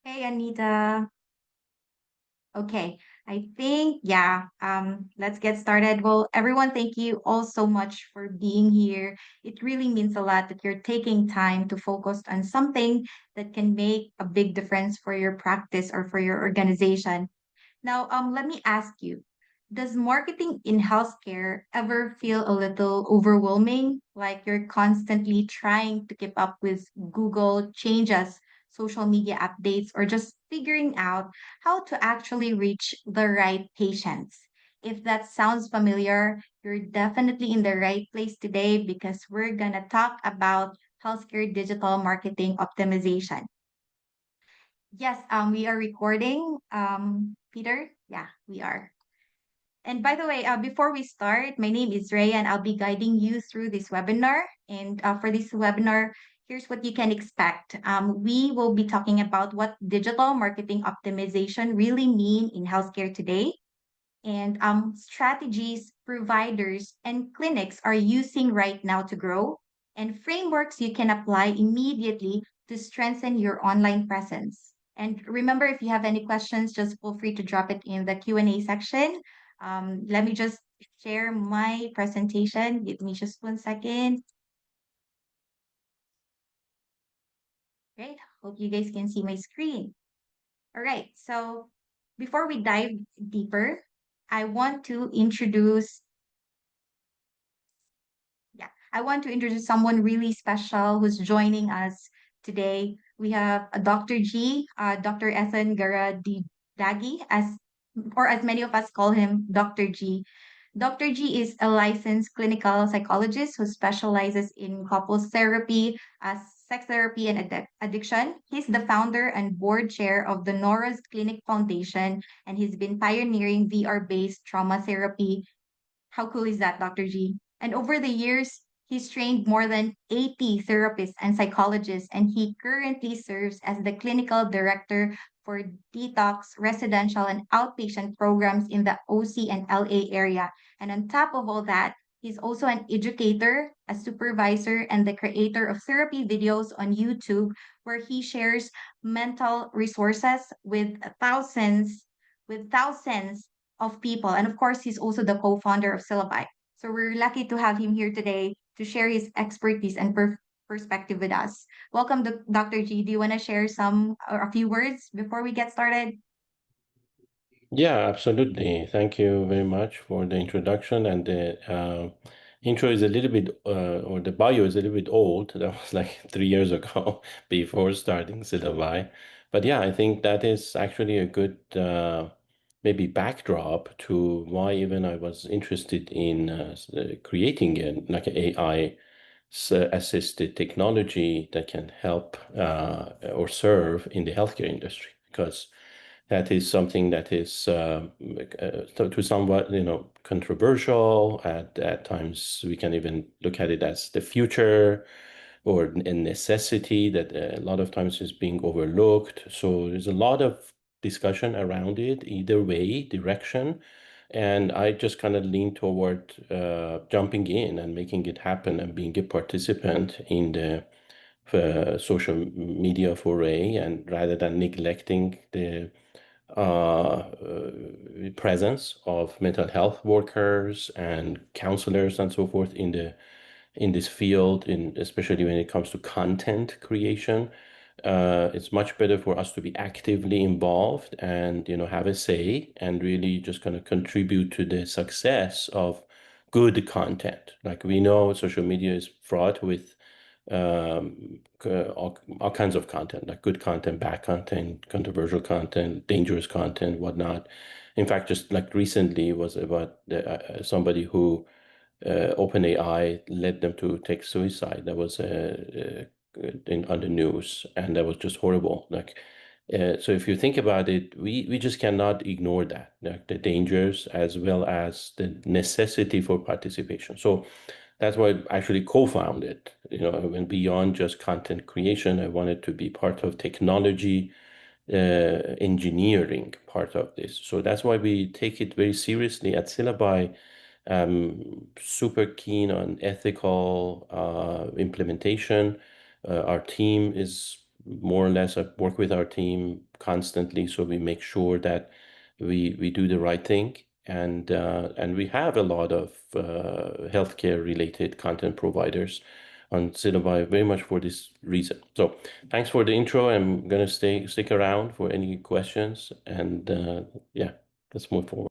Hey, Anita. Okay, I think, let's get started. Well, everyone, thank you all so much for being here. It really means a lot that you're taking time to focus on something that can make a big difference for your practice or for your organization. Now, let me ask you, does marketing in healthcare ever feel a little overwhelming? Like you're constantly trying to keep up with Google changes, social media updates, or just figuring out how to actually reach the right patients? If that sounds familiar, you're definitely in the right place today because we're going to talk about healthcare digital marketing optimization. Yes, we are recording. Peter? Yeah, we are. And by the way, before we start, my name is Ray and I'll be guiding you through this webinar. And for this webinar, here's what you can expect. We will be talking about what digital marketing optimization really mean in healthcare today and strategies providers and clinics are using right now to grow and frameworks you can apply immediately to strengthen your online presence. And remember, if you have any questions, just feel free to drop it in the Q&A section. Let me just share my presentation. Give me just 1 second. Great. Hope you guys can see my screen. All right. So before we dive deeper, I want to introduce I want to introduce someone really special who's joining us today. We have a Dr. G, Dr. Ethan Garadidagi, as many of us call him, Dr. G. Dr. G is a licensed clinical psychologist who specializes in couples therapy, sex therapy, and addiction. He's the founder and board chair of the Nora's Clinic Foundation, and he's been pioneering VR-based trauma therapy. How cool is that, Dr. G? And over the years, he's trained more than 80 therapists and psychologists, and he currently serves as the clinical director for detox, residential, and outpatient programs in the OC and LA area. And on top of all that, he's also an educator, a supervisor, and the creator of therapy videos on YouTube, where he shares mental resources with thousands of people. And of course, he's also the co-founder of Syllabi. So we're lucky to have him here today to share his expertise and perspective with us. Welcome, Dr. G. Do you want to share some or a few words before we get started? Yeah, absolutely. Thank you very much for the introduction. And the intro is a little bit, or the bio is a little bit old. That was like 3 years ago before starting Syllabi. But yeah, I think that is actually a good maybe backdrop to why even I was interested in creating like an AI assisted technology that can help or serve in the healthcare industry because that is something that is to somewhat controversial. At times we can even look at it as the future or a necessity that a lot of times is being overlooked. So there's a lot of discussion around it, either way, direction. And I just kind of lean toward jumping in and making it happen and being a participant in the social media foray, and rather than neglecting the presence of mental health workers and counselors and so forth in this field, in especially when it comes to content creation. It's much better for us to be actively involved and have a say and really just kind of contribute to the success of good content. Like we know social media is fraught with all kinds of content, like good content, bad content, controversial content, dangerous content, whatnot. In fact, just like recently was about somebody who OpenAI led them to take suicide. That was on the news, and that was just horrible. Like, so if you think about it, we just cannot ignore that, like the dangers as well as the necessity for participation. So that's why I actually co-founded. And beyond just content creation, I wanted to be part of technology engineering part of this. So that's why we take it very seriously at Syllabi. Super keen on ethical implementation. Our team is more or less I work with our team constantly, so we make sure that we do the right thing, and we have a lot of healthcare related content providers on Cinnabar very much for this reason. So thanks for the intro. I'm gonna stick around for any questions, and yeah, let's move forward.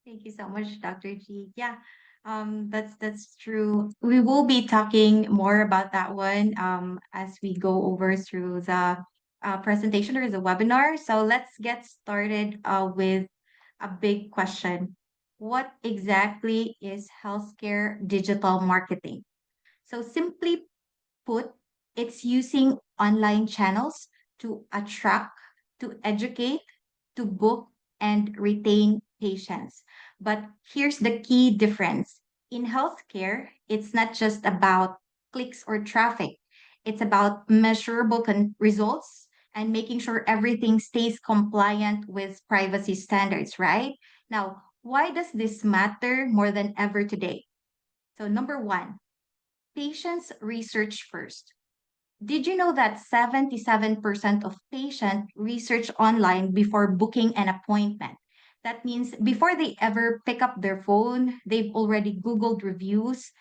Thank you so much, Dr. G. Yeah, that's true. We will be talking more about that one as we go over through the presentation or the webinar. So let's get started with a big question. What exactly is healthcare digital marketing? So simply put, it's using online channels to attract, to educate, to book, and retain patients. But here's the key difference. In healthcare, it's not just about clicks or traffic, it's about measurable results and making sure everything stays compliant with privacy standards, right? Now, why does this matter more than ever today? So, number one, patients research first. Did you know that 77% of patients research online before booking an appointment? That means before they ever pick up their phone, they've already Googled reviews,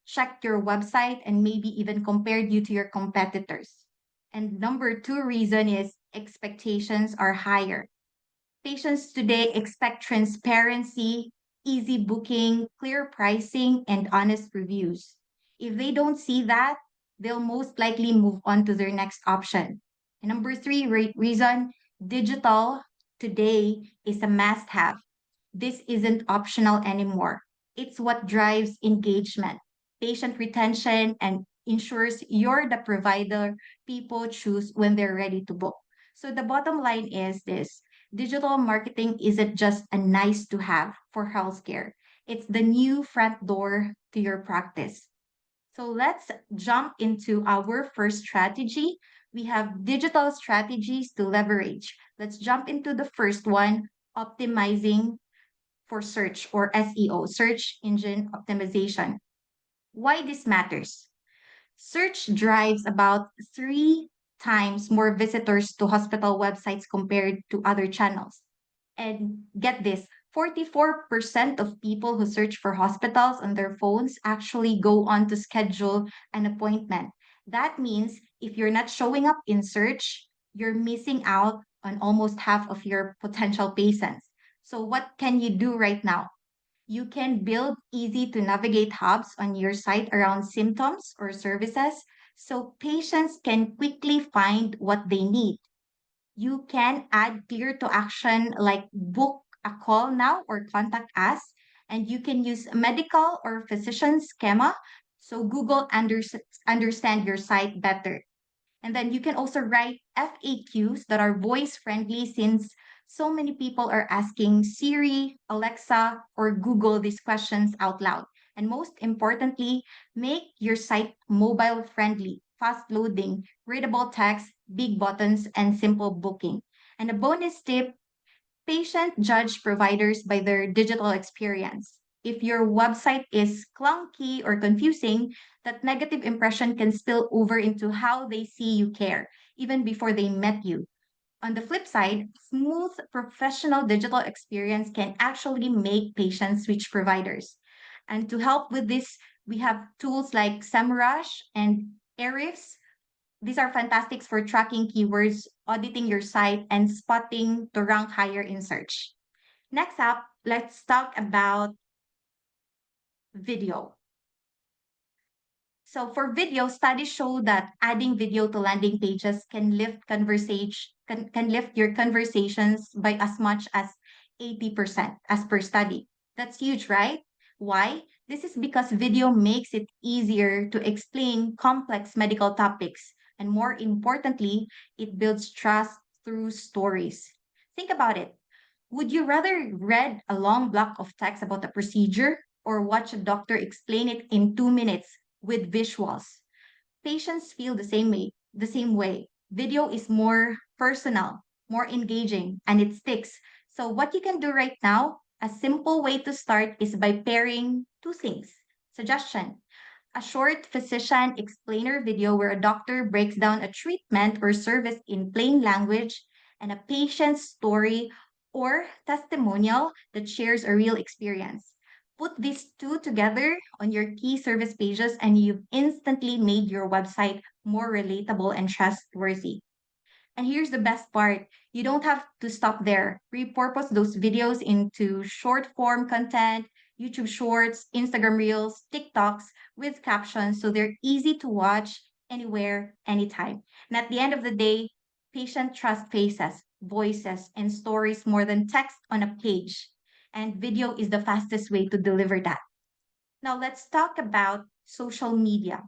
checked your website, and maybe even compared you to your competitors. And number two reason is expectations are higher. Patients today expect transparency, easy booking, clear pricing, and honest reviews. If they don't see that, they'll most likely move on to their next option. And number three reason, digital today is a must have. This isn't optional anymore. It's what drives engagement, patient retention, and ensures you're the provider people choose when they're ready to book. So the bottom line is this: digital marketing isn't just a nice to have for healthcare. It's the new front door to your practice. So let's jump into our first strategy. We have digital strategies to leverage. Let's jump into the first one, optimizing for search or SEO, search engine optimization. Why this matters? Search drives about 3 times more visitors to hospital websites compared to other channels. And get this, 44% of people who search for hospitals on their phones actually go on to schedule an appointment. That means if you're not showing up in search, you're missing out on almost half of your potential patients. So, what can you do right now? You can build easy to navigate hubs on your site around symptoms or services so patients can quickly find what they need. You can add clear to action like book a call now or contact us. And you can use medical or physician schema so Google understand your site better. And then you can also write FAQs that are voice friendly since so many people are asking Siri, Alexa, or Google these questions out loud. And most importantly, make your site mobile friendly, fast loading, readable text, big buttons, and simple booking. And a bonus tip: patient judge providers by their digital experience. If your website is clunky or confusing, that negative impression can spill over into how they see you care, even before they met you. On the flip side, smooth professional digital experience can actually make patients switch providers. And to help with this, we have tools like SEMrush and Ahrefs. These are fantastic for tracking keywords, auditing your site, and spotting to rank higher in search. Next up, let's talk about video. So for video, studies show that adding video to landing pages can lift your conversations by as much as 80% as per study. That's huge, right? Why? This is because video makes it easier to explain complex medical topics. And more importantly, it builds trust through stories. Think about it. Would you rather read a long block of text about a procedure or watch a doctor explain it in 2 minutes with visuals? Patients feel the same way. Video is more personal, more engaging, and it sticks. So what you can do right now, a simple way to start is by pairing two things. Suggestion: A short physician explainer video where a doctor breaks down a treatment or service in plain language, and a patient's story or testimonial that shares a real experience. Put these two together on your key service pages, and you've instantly made your website more relatable and trustworthy. And here's the best part, you don't have to stop there. Repurpose those videos into short form content, YouTube Shorts, Instagram Reels, TikToks with captions so they're easy to watch anywhere, anytime. And at the end of the day, patient trust faces, voices, and stories more than text on a page. And video is the fastest way to deliver that. Now, let's talk about social media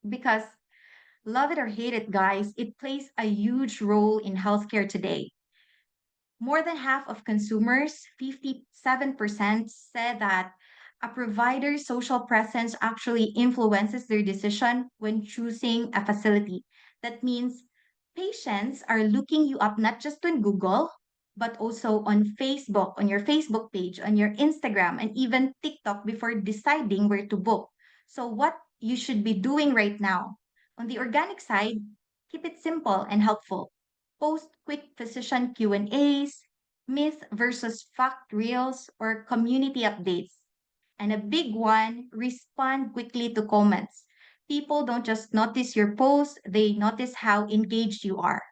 because love it or hate it, guys, it plays a huge role in healthcare today. More than half of consumers, 57%, said that a provider's social presence actually influences their decision when choosing a facility. That means patients are looking you up not just on Google, but also on Facebook, on your Facebook page, on your Instagram, and even TikTok before deciding where to book. So, what you should be doing right now on the organic side, keep it simple and helpful. Post quick physician Q&As, myth versus fact reels, or community updates. And a big one, respond quickly to comments. People don't just notice your post, they notice how engaged you are.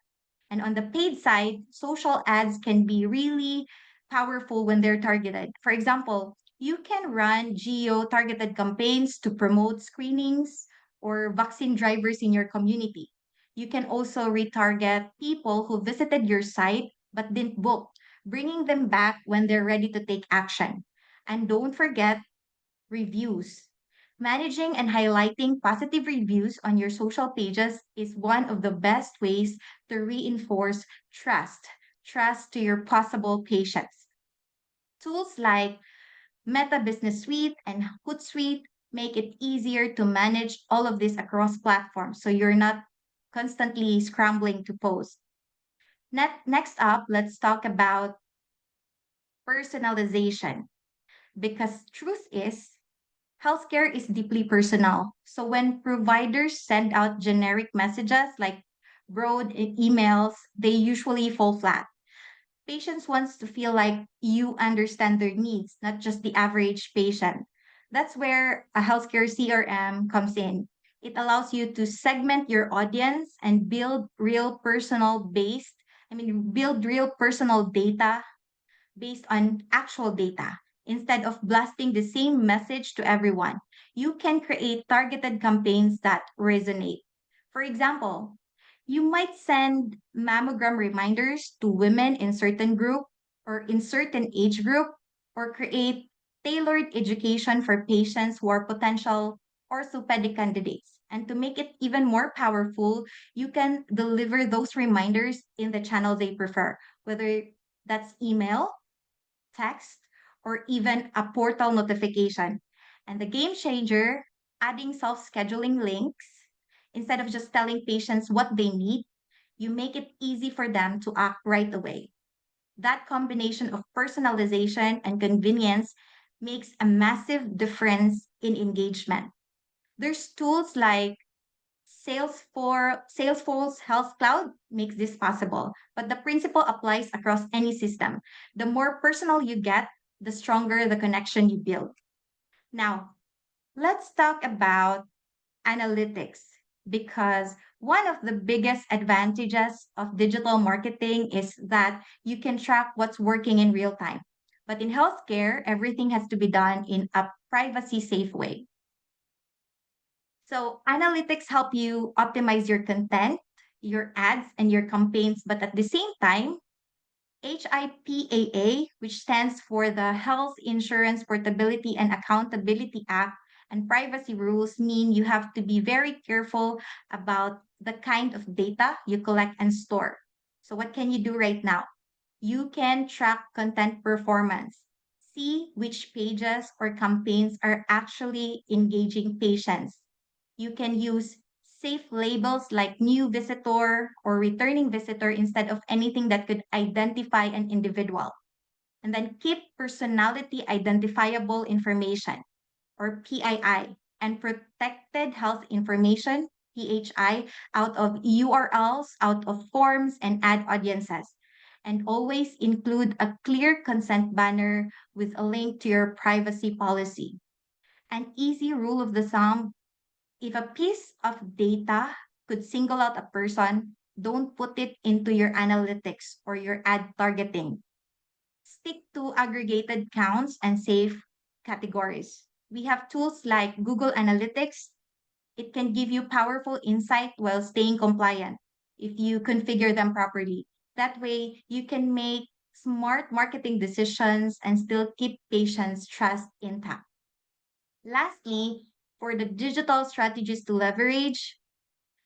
And on the paid side, social ads can be really powerful when they're targeted. For example, you can run geo targeted campaigns to promote screenings or vaccine drivers in your community. You can also retarget people who visited your site but didn't book, bringing them back when they're ready to take action. And don't forget reviews. Managing and highlighting positive reviews on your social pages is one of the best ways to reinforce trust, trust to your possible patients. Tools like Meta Business Suite and Hootsuite make it easier to manage all of this across platforms so you're not constantly scrambling to post. Next up, let's talk about personalization because truth is healthcare is deeply personal. So when providers send out generic messages like broad emails, they usually fall flat. Patients wants to feel like you understand their needs, not just the average patient. That's where a healthcare CRM comes in. It allows you to segment your audience and build real personal data based on actual data. Instead of blasting the same message to everyone, you can create targeted campaigns that resonate. For example, you might send mammogram reminders to women in certain group or in certain age group or create tailored education for patients who are potential orthopedic candidates. And to make it even more powerful, you can deliver those reminders in the channel they prefer, whether that's email, text, or even a portal notification. And the game changer, adding self scheduling links. Instead of just telling patients what they need, you make it easy for them to act right away. That combination of personalization and convenience makes a massive difference in engagement. There's tools like Salesforce Health Cloud makes this possible, but the principle applies across any system. The more personal you get, the stronger the connection you build. Now, let's talk about analytics because one of the biggest advantages of digital marketing is that you can track what's working in real time. But in healthcare, everything has to be done in a privacy safe way. So analytics help you optimize your content, your ads, and your campaigns. But at the same time, HIPAA, which stands for the Health Insurance Portability and Accountability Act, and privacy rules mean you have to be very careful about the kind of data you collect and store. So, what can you do right now? You can track content performance, see which pages or campaigns are actually engaging patients. You can use safe labels like new visitor or returning visitor instead of anything that could identify an individual. And then keep personality identifiable information or PII. and protected health information, PHI, out of URLs, out of forms, and ad audiences. And always include a clear consent banner with a link to your privacy policy. An easy rule of the thumb: if a piece of data could single out a person, don't put it into your analytics or your ad targeting. Stick to aggregated counts and safe categories. We have tools like Google Analytics. It can give you powerful insight while staying compliant if you configure them properly. That way, you can make smart marketing decisions and still keep patients' trust intact. Lastly, for the digital strategies to leverage,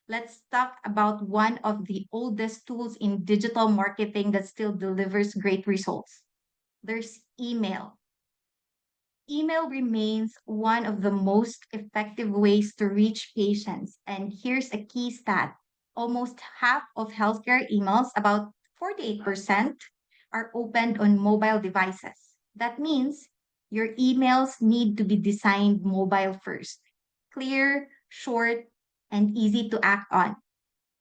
let's talk about one of the oldest tools in digital marketing that still delivers great results. There's email. Email remains one of the most effective ways to reach patients. And here's a key stat: almost half of healthcare emails, about 48%, are opened on mobile devices. That means your emails need to be designed mobile first, clear, short, and easy to act on.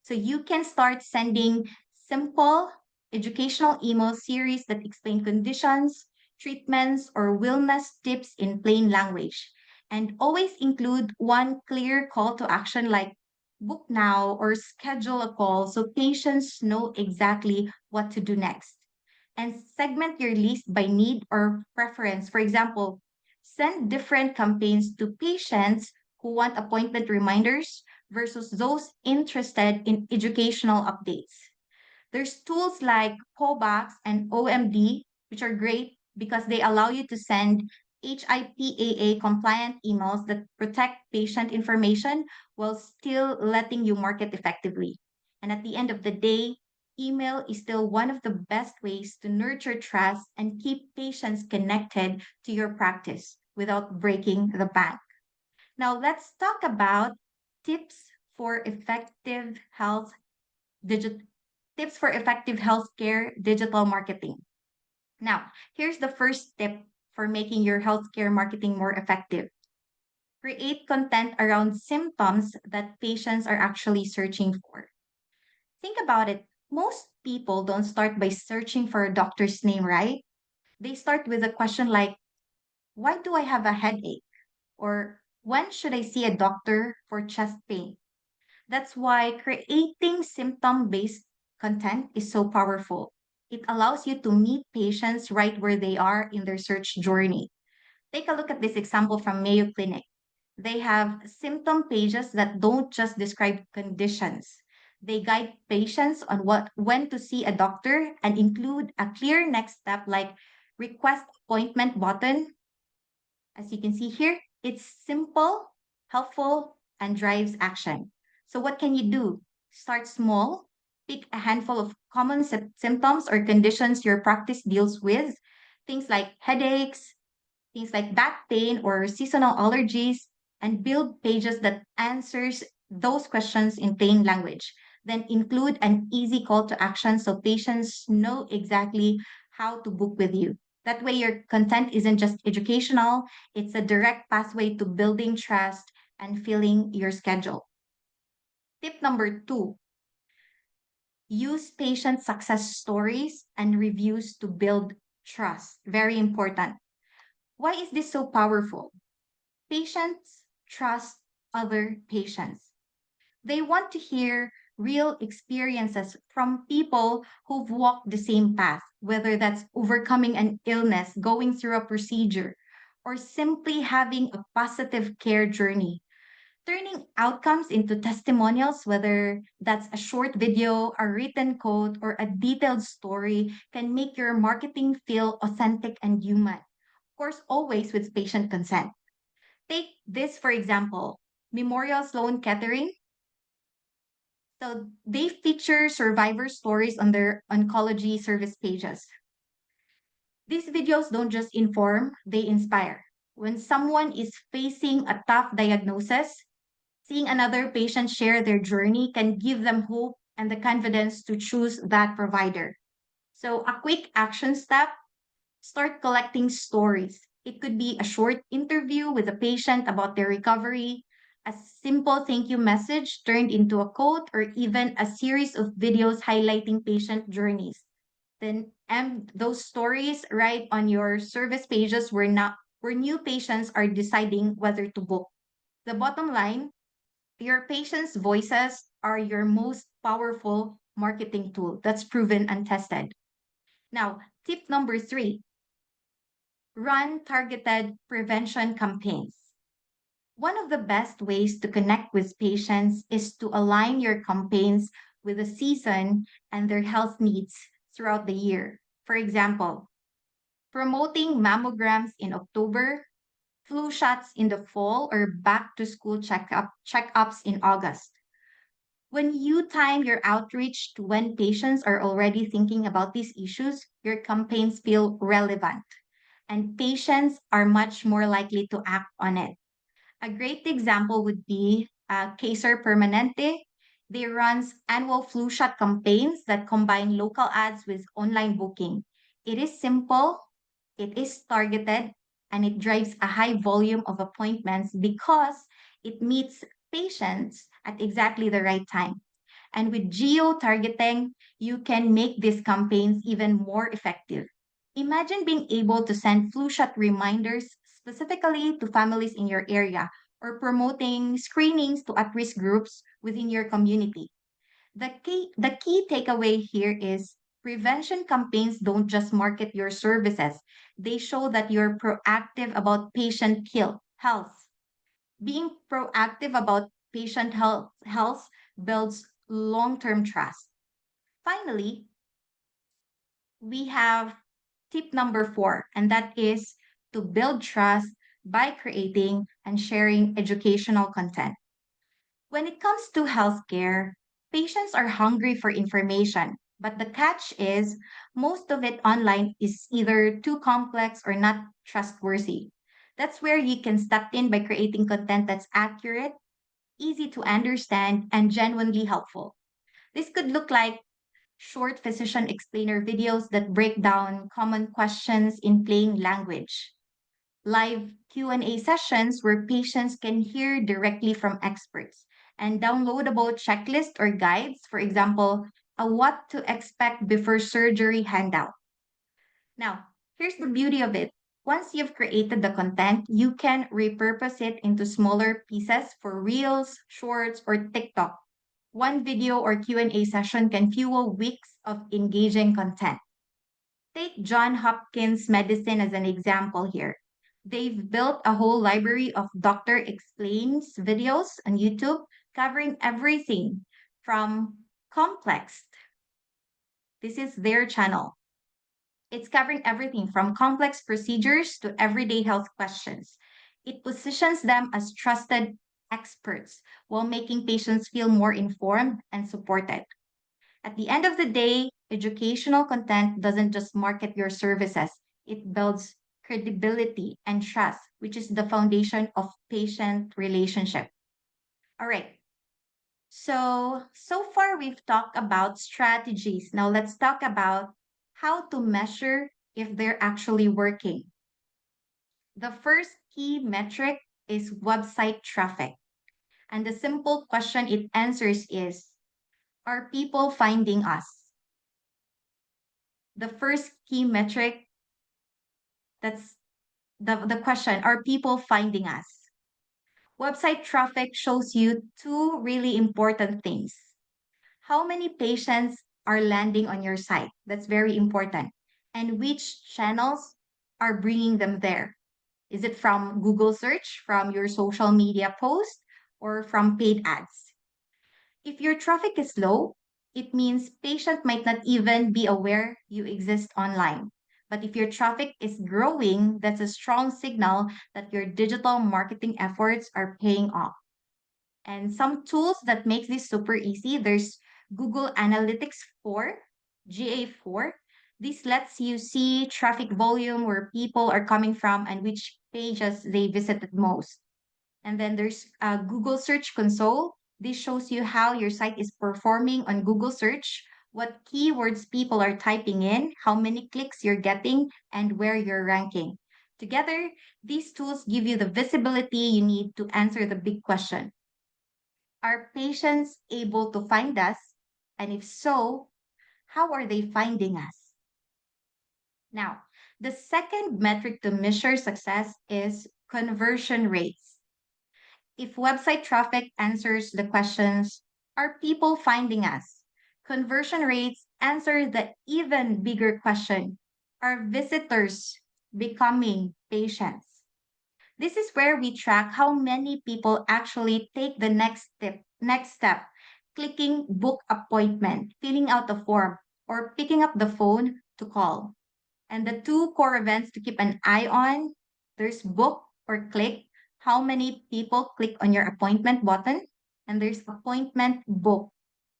So you can start sending simple educational email series that explain conditions, treatments, or wellness tips in plain language. And always include one clear call to action like book now or schedule a call so patients know exactly what to do next. And segment your list by need or preference. For example, send different campaigns to patients who want appointment reminders versus those interested in educational updates. There's tools like Pobox and OMD, which are great because they allow you to send HIPAA compliant emails that protect patient information while still letting you market effectively. And at the end of the day, email is still one of the best ways to nurture trust and keep patients connected to your practice without breaking the bank. Now, let's talk about tips for effective health digit tips for effective healthcare digital marketing. Now, here's the first tip for making your healthcare marketing more effective. Create content around symptoms that patients are actually searching for. Think about it. Most people don't start by searching for a doctor's name, right? They start with a question like, why do I have a headache? Or when should I see a doctor for chest pain? That's why creating symptom based content is so powerful. It allows you to meet patients right where they are in their search journey. Take a look at this example from Mayo Clinic. They have symptom pages that don't just describe conditions. They guide patients on what when to see a doctor and include a clear next step like request appointment button. As you can see here, it's simple, helpful, and drives action. So, what can you do? Start small, pick a handful of common symptoms or conditions your practice deals with, things like headaches, things like back pain or seasonal allergies, and build pages that answers those questions in plain language. Then include an easy call to action so patients know exactly how to book with you. That way your content isn't just educational, it's a direct pathway to building trust and filling your schedule. Tip number 2: use patient success stories and reviews to build trust. Very important. Why is this so powerful? Patients trust other patients. They want to hear real experiences from people who've walked the same path, whether that's overcoming an illness, going through a procedure, or simply having a positive care journey. Turning outcomes into testimonials, whether that's a short video, a written quote, or a detailed story, can make your marketing feel authentic and human. Of course, always with patient consent. Take this, for example, Memorial Sloan Kettering. So they feature survivor stories on their oncology service pages. These videos don't just inform, they inspire. When someone is facing a tough diagnosis, seeing another patient share their journey can give them hope and the confidence to choose that provider. So, a quick action step: start collecting stories. It could be a short interview with a patient about their recovery, a simple thank you message turned into a quote, or even a series of videos highlighting patient journeys. Then and those stories right on your service pages where new patients are deciding whether to book. The bottom line, your patients' voices are your most powerful marketing tool. That's proven and tested. Now, tip number three, run targeted prevention campaigns. One of the best ways to connect with patients is to align your campaigns with the season and their health needs throughout the year. For example, promoting mammograms in October, flu shots in the fall, or back to school checkups in August. When you time your outreach to when patients are already thinking about these issues, your campaigns feel relevant and patients are much more likely to act on it. A great example would be Kaiser Permanente. They runs annual flu shot campaigns that combine local ads with online booking. It is simple, it is targeted, and it drives a high volume of appointments because it meets patients at exactly the right time. And with geo targeting, you can make these campaigns even more effective. Imagine being able to send flu shot reminders specifically to families in your area or promoting screenings to at risk groups within your community. The key takeaway here is prevention campaigns don't just market your services, they show that you're proactive about health. Being proactive about health builds long term trust. Finally, we have tip number four, and that is to build trust by creating and sharing educational content. When it comes to healthcare, patients are hungry for information, but the catch is most of it online is either too complex or not trustworthy. That's where you can step in by creating content that's accurate, easy to understand, and genuinely helpful. This could look like short physician explainer videos that break down common questions in plain language, live Q&A sessions where patients can hear directly from experts, and downloadable checklists or guides, for example, a what to expect before surgery handout. Now, here's the beauty of it. Once you've created the content, you can repurpose it into smaller pieces for Reels, Shorts, or TikTok. One video or Q&A session can fuel weeks of engaging content. Take John Hopkins Medicine as an example here. They've built a whole library of Doctor Explains videos on YouTube covering everything from complex. This is their channel. It's covering everything from complex procedures to everyday health questions. It positions them as trusted experts while making patients feel more informed and supported. At the end of the day, educational content doesn't just market your services, it builds credibility and trust, which is the foundation of patient relationship. All right. So far we've talked about strategies. Now let's talk about how to measure if they're actually working. The first key metric is website traffic. And the simple question it answers is, are people finding us? The first key metric, that's the question, are people finding us? Website traffic shows you two really important things. How many patients are landing on your site? That's very important. And which channels are bringing them there? Is it from Google search, from your social media post, or from paid ads? If your traffic is low, it means patient might not even be aware you exist online. But if your traffic is growing, that's a strong signal that your digital marketing efforts are paying off. And some tools that makes this super easy, there's Google Analytics 4, GA4. This lets you see traffic volume, where people are coming from and which pages they visited most. And then there's Google Search Console. This shows you how your site is performing on Google Search, what keywords people are typing in, how many clicks you're getting, and where you're ranking. Together, these tools give you the visibility you need to answer the big question: are patients able to find us? And if so, how are they finding us? Now, the second metric to measure success is conversion rates. If website traffic answers the questions, are people finding us? Conversion rates answer the even bigger question: are visitors becoming patients? This is where we track how many people actually take the next step, clicking book appointment, filling out a form, or picking up the phone to call. And the two core events to keep an eye on: there's book or click, how many people click on your appointment button, and there's appointment book,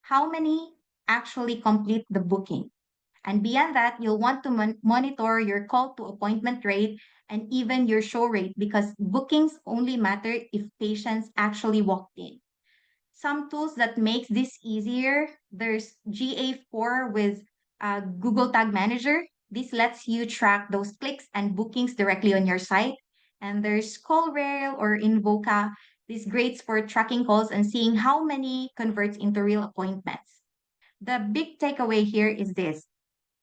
how many actually complete the booking. And beyond that, you'll want to monitor your call to appointment rate and even your show rate, because bookings only matter if patients actually walked in. Some tools that makes this easier: there's GA4 with Google Tag Manager. This lets you track those clicks and bookings directly on your site. And there's CallRail or Invoca. This great for tracking calls and seeing how many converts into real appointments. The big takeaway here is this: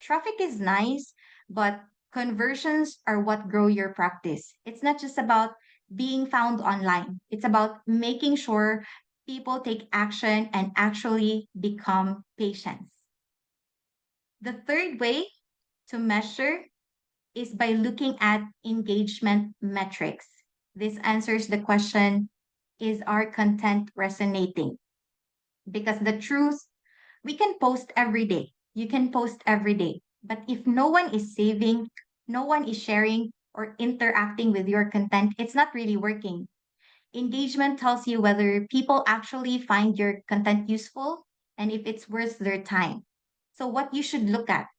traffic is nice, but conversions are what grow your practice. It's not just about being found online, it's about making sure people take action and actually become patients. The third way to measure is by looking at engagement metrics. This answers the question: is our content resonating? Because the truth, we can post every day. You can post every day. But if no one is saving, no one is sharing or interacting with your content, it's not really working. Engagement tells you whether people actually find your content useful and if it's worth their time. So, what you should look at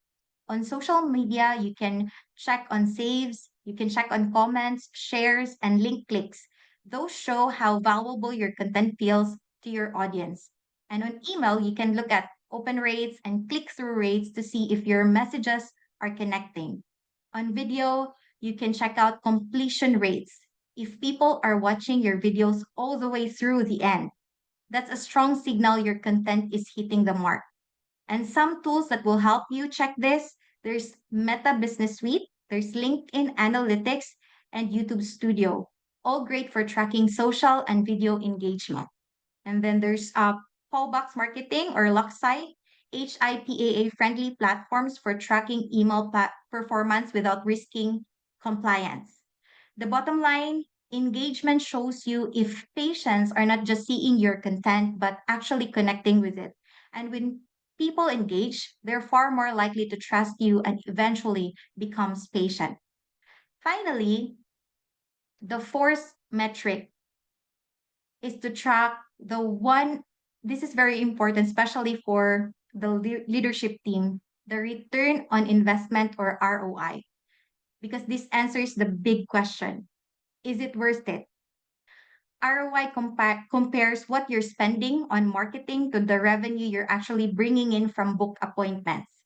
on social media, you can check on saves, you can check on comments, shares, and link clicks. Those show how valuable your content feels to your audience. And on email, you can look at open rates and click through rates to see if your messages are connecting. On video, you can check out completion rates. If people are watching your videos all the way through the end, that's a strong signal your content is hitting the mark. And some tools that will help you check this: there's Meta Business Suite, there's LinkedIn Analytics, and YouTube Studio, all great for tracking social and video engagement. And then there's Callbox Marketing or Luxsite, HIPAA friendly platforms for tracking email performance without risking compliance. The bottom line: engagement shows you if patients are not just seeing your content, but actually connecting with it. And when people engage, they're far more likely to trust you and eventually becomes patient. Finally, the fourth metric is to track the one, this is very important, especially for the leadership team, the return on investment or ROI, because this answers the big question: is it worth it? ROI compares what you're spending on marketing to the revenue you're actually bringing in from book appointments.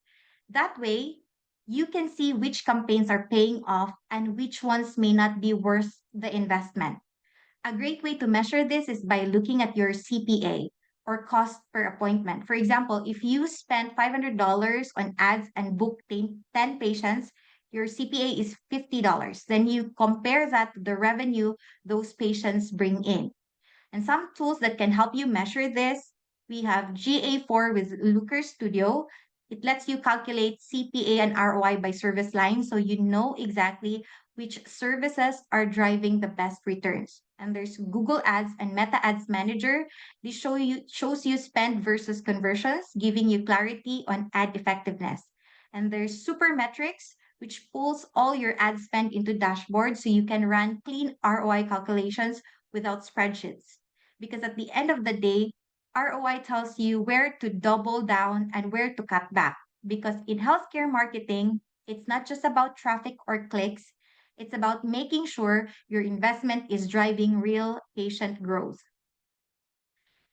That way, you can see which campaigns are paying off and which ones may not be worth the investment. A great way to measure this is by looking at your CPA, or cost per appointment. For example, if you spend $500 on ads and book 10 patients, your CPA is $50. Then you compare that to the revenue those patients bring in. And some tools that can help you measure this: we have GA4 with Looker Studio. It lets you calculate CPA and ROI by service line so you know exactly which services are driving the best returns. And there's Google Ads and Meta Ads Manager. This shows you spend versus conversions, giving you clarity on ad effectiveness. And there's Super Metrics, which pulls all your ad spend into dashboards so you can run clean ROI calculations without spreadsheets. Because at the end of the day, ROI tells you where to double down and where to cut back. Because in healthcare marketing, it's not just about traffic or clicks, it's about making sure your investment is driving real patient growth.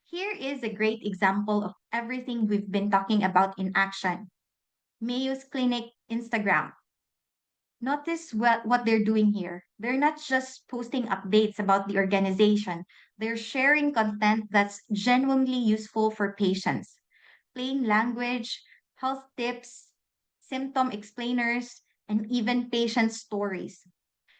Here is a great example of everything we've been talking about in action: Mayo's Clinic Instagram. Notice what they're doing here. They're not just posting updates about the organization, they're sharing content that's genuinely useful for patients. Plain language, health tips, symptom explainers, and even patient stories.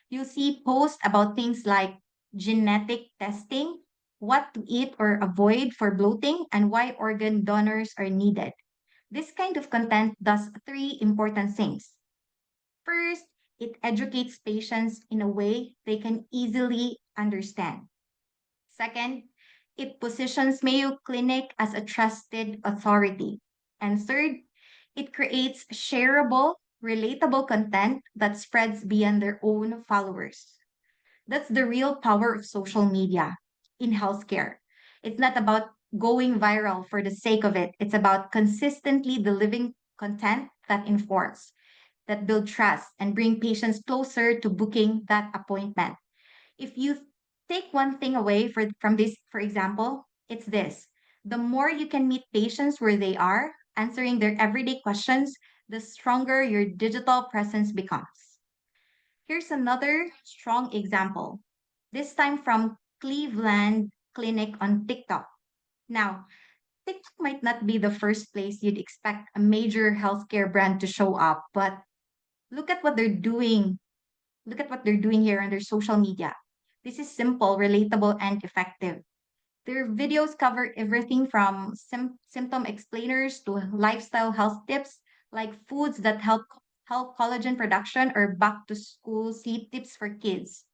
You'll see posts about things like genetic testing, what to eat or avoid for bloating, and why organ donors are needed. This kind of content does three important things. First, it educates patients in a way they can easily understand. Second, it positions Mayo Clinic as a trusted authority. And third, it creates shareable, relatable content that spreads beyond their own followers. That's the real power of social media in healthcare. It's not about going viral for the sake of it. It's about consistently delivering content that informs, that build trust, and bring patients closer to booking that appointment. If you take one thing away from this, for example, it's this. The more you can meet patients where they are, answering their everyday questions, the stronger your digital presence becomes. Here's another strong example, this time from Cleveland Clinic on TikTok. Now, TikTok might not be the first place you'd expect a major healthcare brand to show up, but look at what they're doing. Look at what they're doing here on their social media. This is simple, relatable, and effective. Their videos cover everything from symptom explainers to lifestyle health tips, like foods that help collagen production or back to school sleep tips for kids.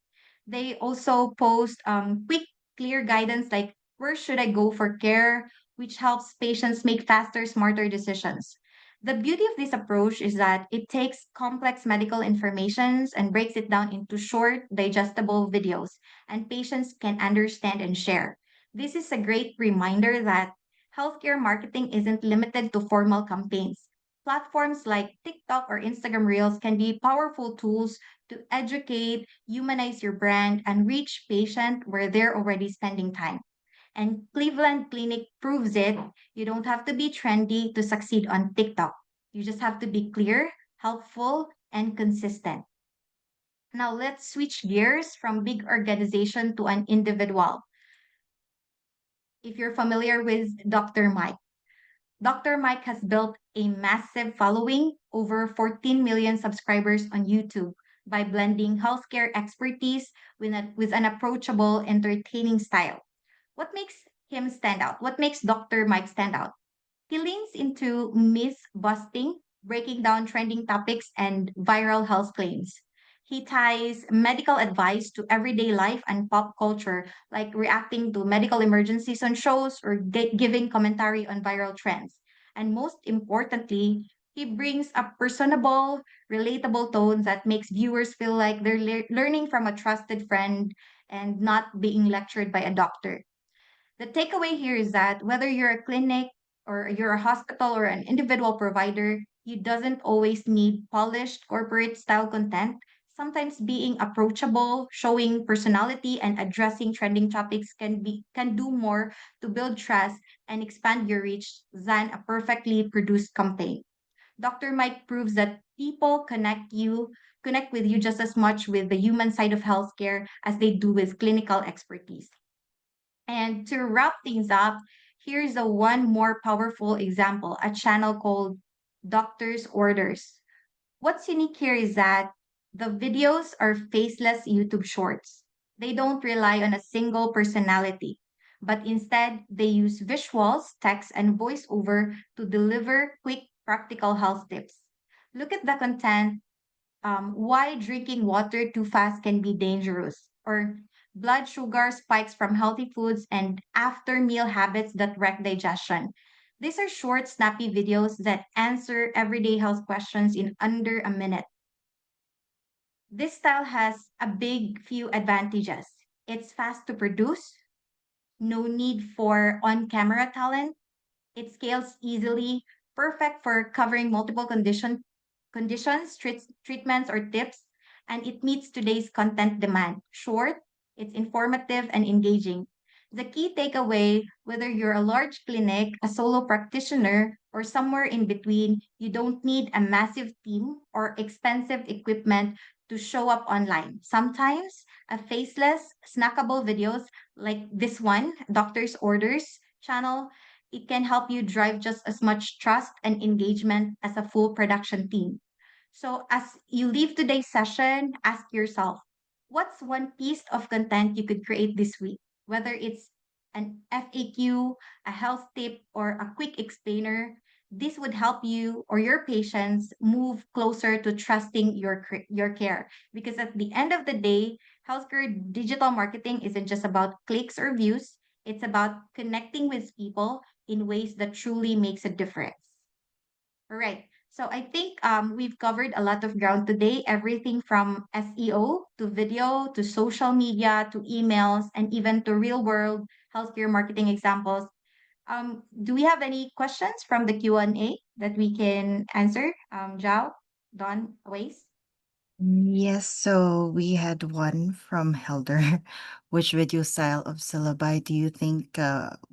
They also post quick, clear guidance like where should I go for care, which helps patients make faster, smarter decisions. The beauty of this approach is that it takes complex medical informations and breaks it down into short, digestible videos, and patients can understand and share. This is a great reminder that healthcare marketing isn't limited to formal campaigns. Platforms like TikTok or Instagram Reels can be powerful tools to educate, humanize your brand, and reach patient where they're already spending time. And Cleveland Clinic proves it. You don't have to be trendy to succeed on TikTok. You just have to be clear, helpful, and consistent. Now let's switch gears from big organization to an individual. If you're familiar with Dr. Mike, Dr. Mike has built a massive following, over 14 million subscribers on YouTube, by blending healthcare expertise with an approachable, entertaining style. What makes him stand out? What makes Dr. Mike stand out? He leans into myth busting, breaking down trending topics and viral health claims. He ties medical advice to everyday life and pop culture, like reacting to medical emergencies on shows or giving commentary on viral trends. And most importantly, he brings a personable, relatable tone that makes viewers feel like they're learning from a trusted friend and not being lectured by a doctor. The takeaway here is that whether you're a clinic or you're a hospital or an individual provider, you doesn't always need polished corporate style content. Sometimes being approachable, showing personality and addressing trending topics can do more to build trust and expand your reach than a perfectly produced campaign. Dr. Mike proves that people connect with you just as much with the human side of healthcare as they do with clinical expertise. And to wrap things up, here's a one more powerful example, a channel called Doctor's Orders. What's unique here is that the videos are faceless YouTube shorts. They don't rely on a single personality, but instead they use visuals, text, and voiceover to deliver quick, practical health tips. Look at the content, why drinking water too fast can be dangerous, or blood sugar spikes from healthy foods and after meal habits that wreck digestion. These are short, snappy videos that answer everyday health questions in under a minute. This style has a big few advantages. It's fast to produce, no need for on camera talent, it scales easily, perfect for covering multiple conditions, treatments, or tips, and it meets today's content demand. Short, it's informative and engaging. The key takeaway, whether you're a large clinic, a solo practitioner, or somewhere in between, you don't need a massive team or expensive equipment to show up online. Sometimes a faceless, snackable videos like this one, Doctor's Orders channel, it can help you drive just as much trust and engagement as a full production team. So, as you leave today's session, ask yourself, what's one piece of content you could create this week? Whether it's an FAQ, a health tip, or a quick explainer, this would help you or your patients move closer to trusting your care. Because at the end of the day, healthcare digital marketing isn't just about clicks or views, it's about connecting with people in ways that truly makes a difference. All right. So I think we've covered a lot of ground today, everything from SEO to video to social media to emails and even to real world healthcare marketing examples. Do we have any questions from the Q&A that we can answer? Zhao, Don, Ways? Yes, so we had one from Helder. Which video style of syllabi do you think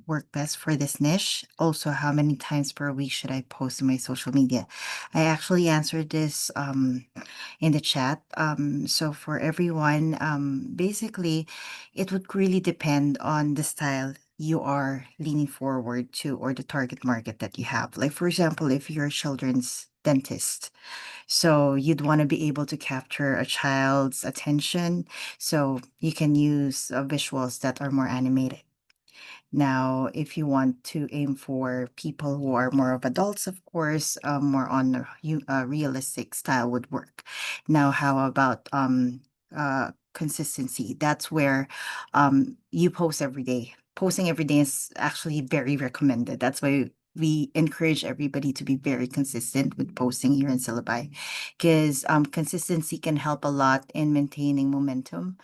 work best for this niche? Also, how many times per week should I post on my social media? I actually answered this in the chat. So for everyone, basically, it would really depend on the style you are leaning forward to or the target market that you have. Like, for example, if you're a children's dentist, so you'd want to be able to capture a child's attention. So you can use visuals that are more animated. Now, if you want to aim for people who are more of adults, of course, more on a realistic style would work. Now, how about consistency? That's where you post every day. Posting every day is actually very recommended. That's why we encourage everybody to be very consistent with posting here in Syllabi, because consistency can help a lot in maintaining momentum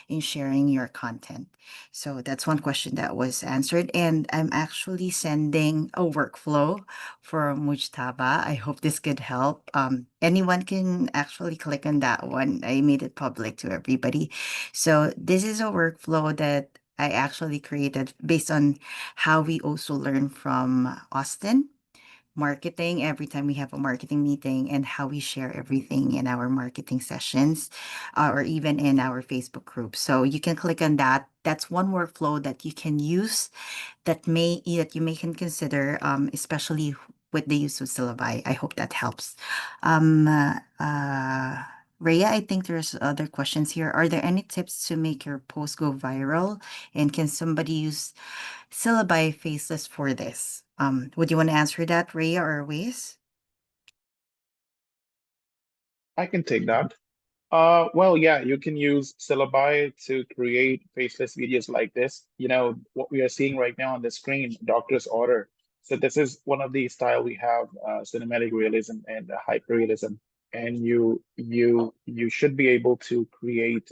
in sharing your content. So that's one question that was answered. And I'm actually sending a workflow for Mujtaba. I hope this could help. Anyone can actually click on that one. I made it public to everybody. So this is a workflow that I actually created based on how we also learn from Austin marketing every time we have a marketing meeting and how we share everything in our marketing sessions or even in our Facebook group. So you can click on that. That's one workflow that you can use that you may can consider, especially with the use of syllabi. I hope that helps. Um, uh, uh, Rhea, I think there's other questions here. Are there any tips to make your post go viral? And can somebody use syllabi faceless for this? Would you want to answer that, Rhea or Waze? I can take that. Well, yeah, you can use syllabi to create faceless videos like this. You know, what we are seeing right now on the screen, Doctor's Order. So this is one of the style we have, cinematic realism and hyperrealism. And you should be able to create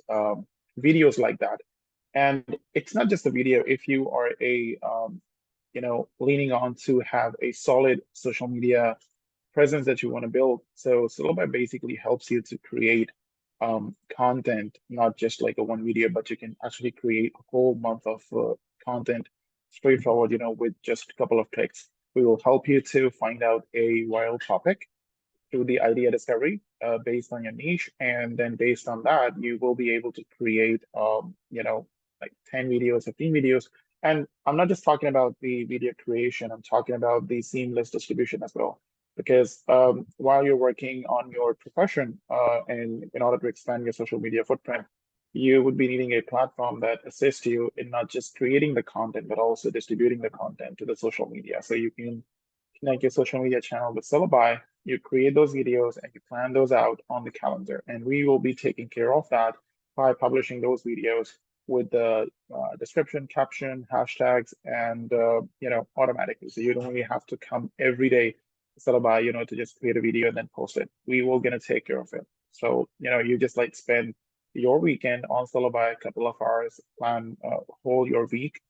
videos like that. And it's not just a video. If you are leaning on to have a solid social media presence that you want to build. So Syllabi basically helps you to create content, not just like a one video, but you can actually create a whole month of content straightforward, with just a couple of clicks. We will help you to find out a viral topic through the idea discovery based on your niche. And then based on that, you will be able to create, like 10 videos, 15 videos. And I'm not just talking about the video creation, I'm talking about the seamless distribution as well. Because while you're working on your profession and in order to expand your social media footprint, you would be needing a platform that assists you in not just creating the content, but also distributing the content to the social media. So you can connect your social media channel with Syllabi, you create those videos and you plan those out on the calendar. And we will be taking care of that by publishing those videos with the description, caption, hashtags, and automatically. So you don't really have to come every day to Syllabi, to just create a video and then post it. We will gonna take care of it. So you just like spend your weekend on Syllabi, a couple of hours, plan whole your week,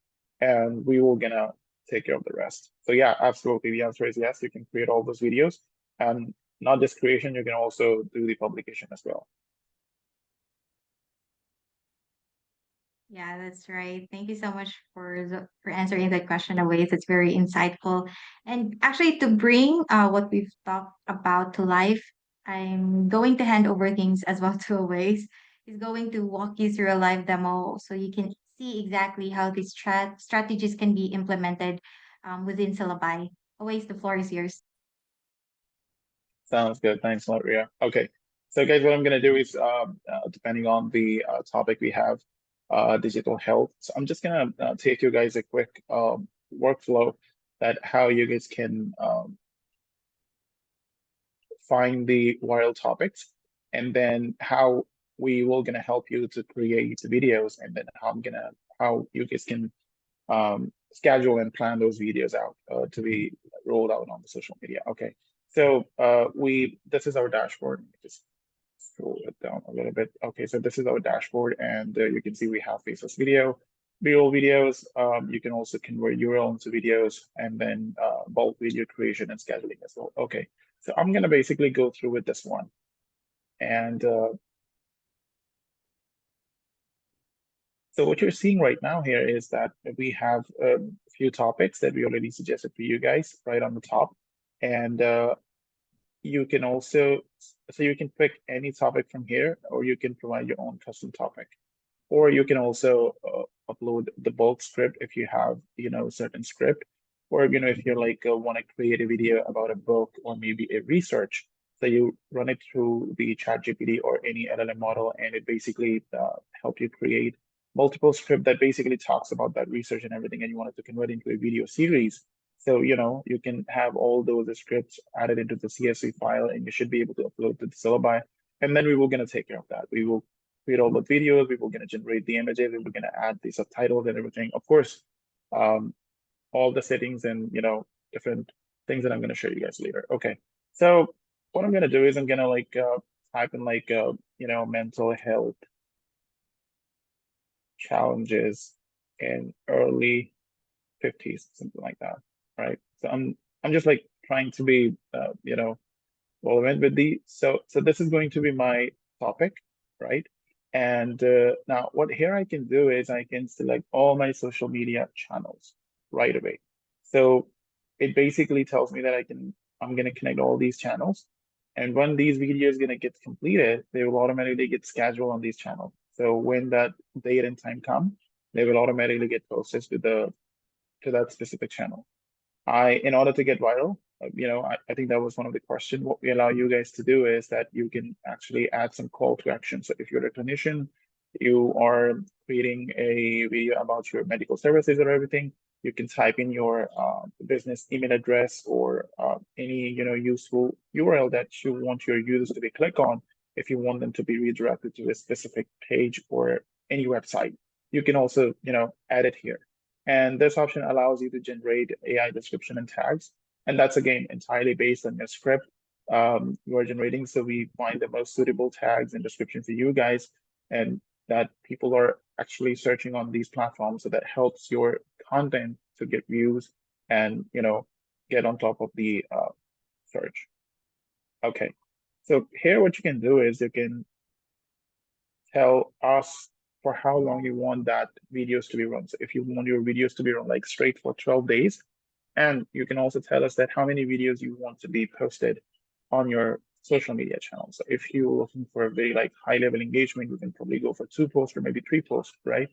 and we will gonna take care of the rest. So yeah, absolutely. The answer is yes, you can create all those videos, and not just creation, you can also do the publication as well. Yeah, that's right. Thank you so much for answering that question, Awais. It's very insightful. And actually, to bring what we've talked about to life, I'm going to hand over things as well to Awais. He's going to walk you through a live demo so you can see exactly how these strategies can be implemented within Syllabi. Awais, the floor is yours. Sounds good. Thanks a lot, Ria. Okay. So guys, what I'm gonna do is, depending on the topic we have, digital health. So I'm just gonna take you guys a quick workflow that how you guys can find the viral topics, and then how we will gonna help you to create videos, and then how you guys can schedule and plan those videos out to be rolled out on the social media. Okay, so this is our dashboard. Let me just scroll it down a little bit. Okay, so this is our dashboard, and you can see we have faceless video, B-roll videos. You can also convert URL into videos, and then bulk video creation and scheduling as well. Okay, so I'm gonna basically go through with this one, and so what you're seeing right now here is that we have a few topics that we already suggested for you guys right on the top. And you can also, so you can pick any topic from here, or you can provide your own custom topic. Or you can also upload the bulk script if you have, certain script. Or, if you're like want to create a video about a book or maybe a research, so you run it through the ChatGPT or any LLM model, and it basically help you create multiple script that basically talks about that research and everything, and you want it to convert into a video series. So, you can have all those scripts added into the CSV file, and you should be able to upload to the syllabi. And then we will gonna take care of that. We will create all the videos, we were going to generate the images, we were going to add the subtitles and everything. Of course, all the settings and, different things that I'm going to show you guys later. Okay, so what I'm going to do is I'm going to like type in like, mental health challenges in early 50s, something like that, right? So I'm just like trying to be, relevant with the, so this is going to be my topic, right? And now what here I can do is I can select all my social media channels right away. So it basically tells me that I'm going to connect all these channels. And when these videos going to get completed, they will automatically get scheduled on these channels. So when that date and time come, they will automatically get posted to that specific channel. In order to get viral, I think that was one of the questions. What we allow you guys to do is that you can actually add some call to action. So if you're a clinician, you are creating a video about your medical services or everything, you can type in your business email address or any useful URL that you want your users to be click on. If you want them to be redirected to a specific page or any website, you can also add it here. And this option allows you to generate AI description and tags. And that's again entirely based on your script you are generating. So we find the most suitable tags and description for you guys, and that people are actually searching on these platforms. So that helps your content to get views and get on top of the search. Okay. So here what you can do is you can tell us for how long you want that videos to be run. So if you want your videos to be run like straight for 12 days, and you can also tell us that how many videos you want to be posted on your social media channel. So if you're looking for a very like high level engagement, you can probably go for 2 posts or maybe 3 posts, right?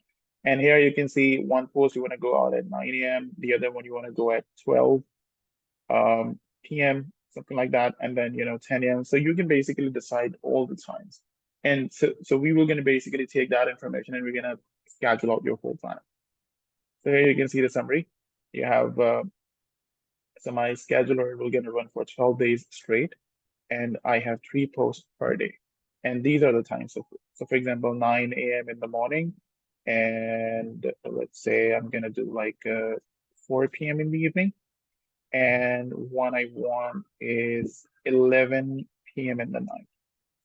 And here you can see one post you want to go out at 9 a.m., the other one you want to go at 12 p.m., something like that, and then 10 a.m. So you can basically decide all the times. And so we were going to basically take that information and we're going to schedule out your whole plan. So here you can see the summary. You have so my scheduler will going to run for 12 days straight, and I have 3 posts per day. And these are the times. So for example, 9 a.m. in the morning, and let's say I'm going to do like 4 p.m. in the evening. And one I want is 11 p.m. in the night.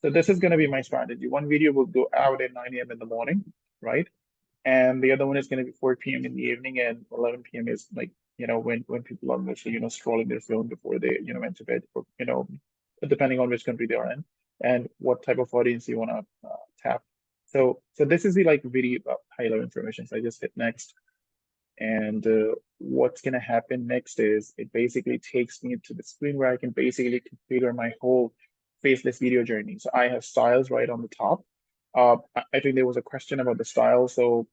So this is going to be my strategy. One video will go out at 9 a.m. in the morning, right? And the other one is going to be 4 p.m. in the evening, and 11 p.m. is like, when people are mostly, scrolling their phone before they, went to bed, or, depending on which country they are in and what type of audience you want to tap. So this is the like video high-level information. So I just hit next. And what's going to happen next is it basically takes me to the screen where I can basically configure my whole faceless video journey. So I have styles right on the top. I think there was a question about the style. So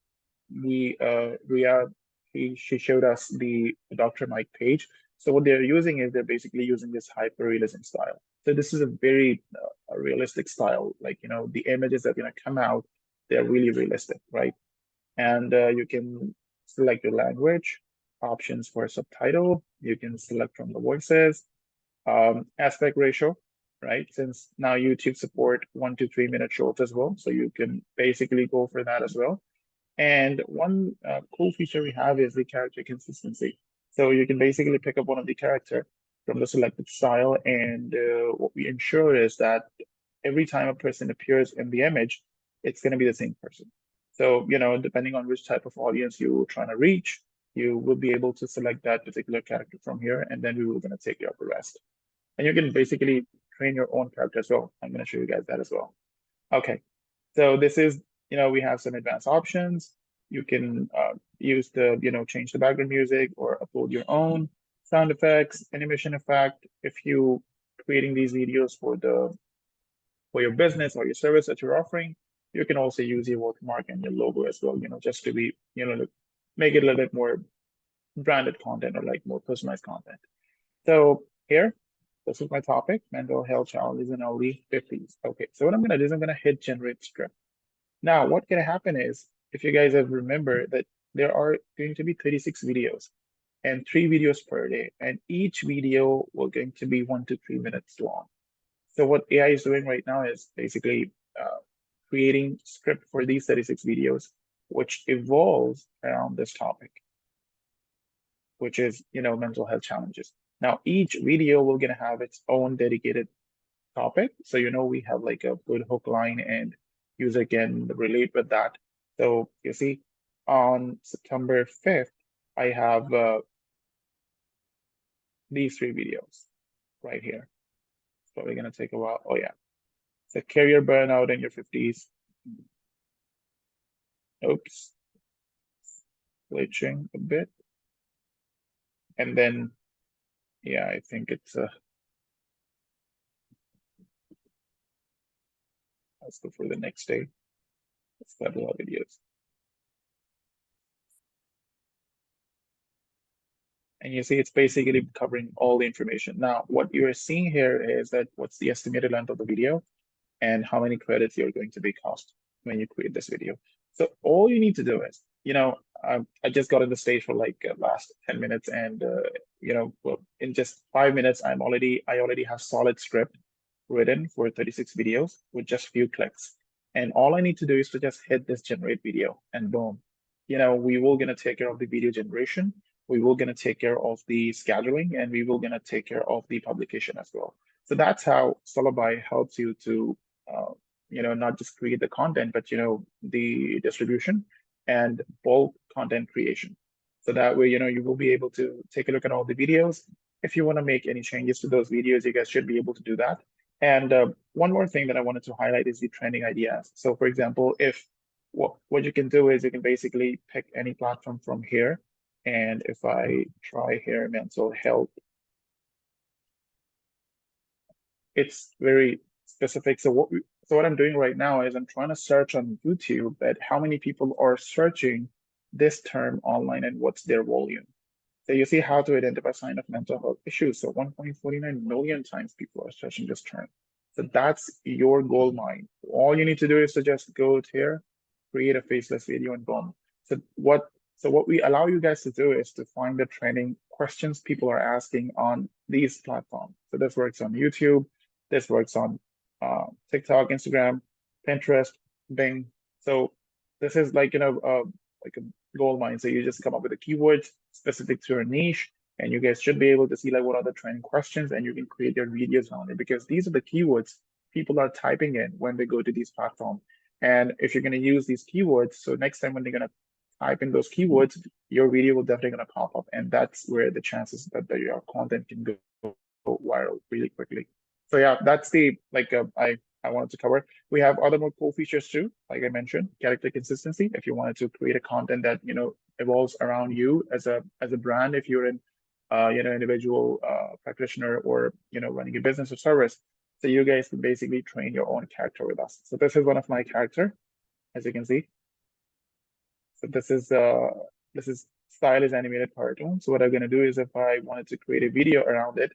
Ria, she showed us the Dr. Mike page. So what they're using is they're basically using this hyper-realism style. So this is a very realistic style. Like, you know, the images that are going to come out, they're really realistic, right? And you can select your language, options for subtitle. You can select from the voices, aspect ratio, right? Since now YouTube support 1 to 3 minute shorts as well. So you can basically go for that as well. And one cool feature we have is the character consistency. So you can basically pick up one of the character from the selected style. And what we ensure is that every time a person appears in the image, it's going to be the same person. So, you know, depending on which type of audience you're trying to reach, you will be able to select that particular character from here, and then we will going to take care of the rest. And you can basically train your own character as well. I'm going to show you guys that as well. Okay, so this is, you know, we have some advanced options. You can use the, you know, change the background music or upload your own sound effects, animation effect. If you creating these videos for your business or your service that you're offering, you can also use your watermark and your logo as well, you know, just to be, you know, make it a little bit more branded content or like more personalized content. So here, this is my topic, mental health challenges in early 50s. Okay, so what I'm gonna do is I'm gonna hit generate script. Now, what can happen is, if you guys have remembered that there are going to be 36 videos and 3 videos per day, and each video will going to be 1 to 3 minutes long. So what AI is doing right now is basically creating script for these 36 videos, which evolves around this topic, which is, you know, mental health challenges. Now, each video will gonna have its own dedicated topic. So, you know, we have like a good hook line and user can relate with that. So you see, on September 5th, I have these 3 videos right here. It's probably gonna take a while. Oh yeah. So career burnout in your 50s. Oops. Glitching a bit. And then, yeah, I think it's let's go for the next day. Let's got a lot of videos. And you see it's basically covering all the information. Now, what you're seeing here is that what's the estimated length of the video and how many credits you're going to be cost when you create this video. So all you need to do is, you know, I just got on the stage for like last 10 minutes and, you know, well, in just 5 minutes, I already have solid script written for 36 videos with just few clicks. And all I need to do is to just hit this generate video and boom, you know, we will gonna take care of the video generation. We will gonna take care of the scheduling and we will gonna take care of the publication as well. So that's how Solobuy helps you to, you know, not just create the content, but, you know, the distribution and bulk content creation. So that way, you know, you will be able to take a look at all the videos. If you want to make any changes to those videos, you guys should be able to do that. And one more thing that I wanted to highlight is the trending ideas. So for example, if what you can do is you can basically pick any platform from here. And if I try here, mental health, it's very specific. So what I'm doing right now is I'm trying to search on YouTube that how many people are searching this term online and what's their volume. So you see how to identify sign of mental health issues. So 1.49 million times people are searching this term. So that's your gold mine. All you need to do is to just go here, create a faceless video and boom. So what we allow you guys to do is to find the trending questions people are asking on these platforms. So this works on YouTube, this works on TikTok, Instagram, Pinterest, Bing. So this is like, you know, like a gold mine. So you just come up with the keywords specific to your niche, and you guys should be able to see like what are the trending questions, and you can create your videos on it because these are the keywords people are typing in when they go to these platforms. And if you're going to use these keywords, so next time when they're going to type in those keywords, your video will definitely going to pop up, and that's where the chances that your content can go viral really quickly. So yeah, that's the like I I wanted to cover. We have other more cool features too, like I mentioned, character consistency. If you wanted to create a content that evolves around you as a brand, if you're an individual practitioner or running a business or service, so you guys can basically train your own character with us. So this is one of my character, as you can see. So this is style is animated cartoon. So what I'm gonna do is if I wanted to create a video around it,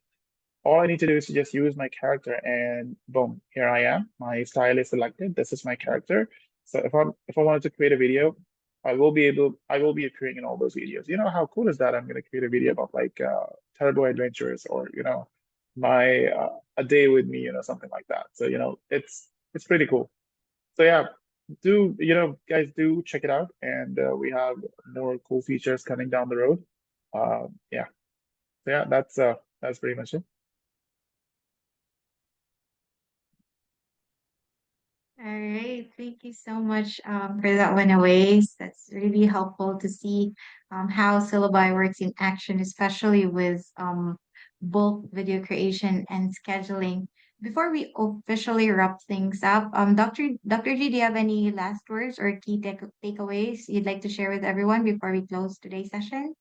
all I need to do is to just use my character and boom, here I am. My style is selected. This is my character. So if I wanted to create a video, I will be appearing in all those videos. You know how cool is that? I'm gonna create a video about like Turbo Adventures or my a day with me, something like that. So it's pretty cool. So yeah, do guys do check it out, and we have more cool features coming down the road. Yeah, so yeah, that's pretty much it. All right, thank you so much for that one, Aways. That's really helpful to see how Syllabi works in action, especially with bulk video creation and scheduling. Before we officially wrap things up, Dr. G, do you have any last words or key takeaways you'd like to share with everyone before we close today's session?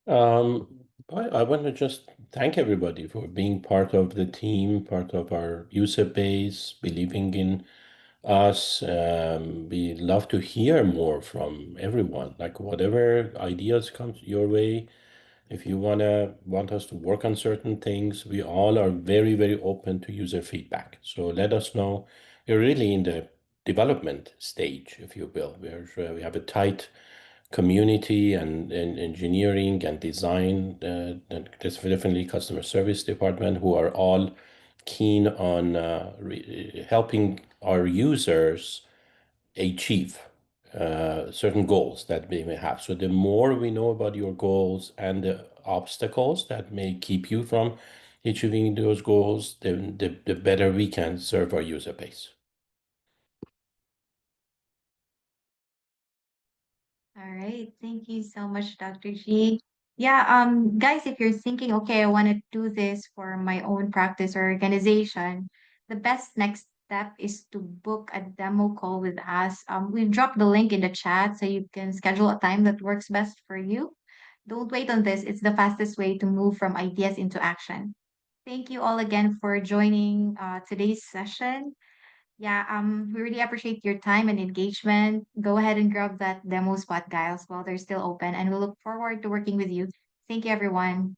I want to just thank everybody for being part of the team, part of our user base, believing in us. We love to hear more from everyone, like whatever ideas comes your way. If you want us to work on certain things, we all are very, very open to user feedback. So let us know. We're really in the development stage, if you will. We have a tight community and engineering and design, and there's definitely customer service department who are all keen on helping our users achieve certain goals that they may have. So the more we know about your goals and the obstacles that may keep you from achieving those goals, the better we can serve our user base. All right. Thank you so much, Dr. G. Yeah, guys, if you're thinking, okay, I want to do this for my own practice or organization, the best next step is to book a demo call with us. We've dropped the link in the chat so you can schedule a time that works best for you. Don't wait on this. It's the fastest way to move from ideas into action. Thank you all again for joining today's session. Yeah, we really appreciate your time and engagement. Go ahead and grab that demo spot, guys, while they're still open, and we look forward to working with you. Thank you, everyone.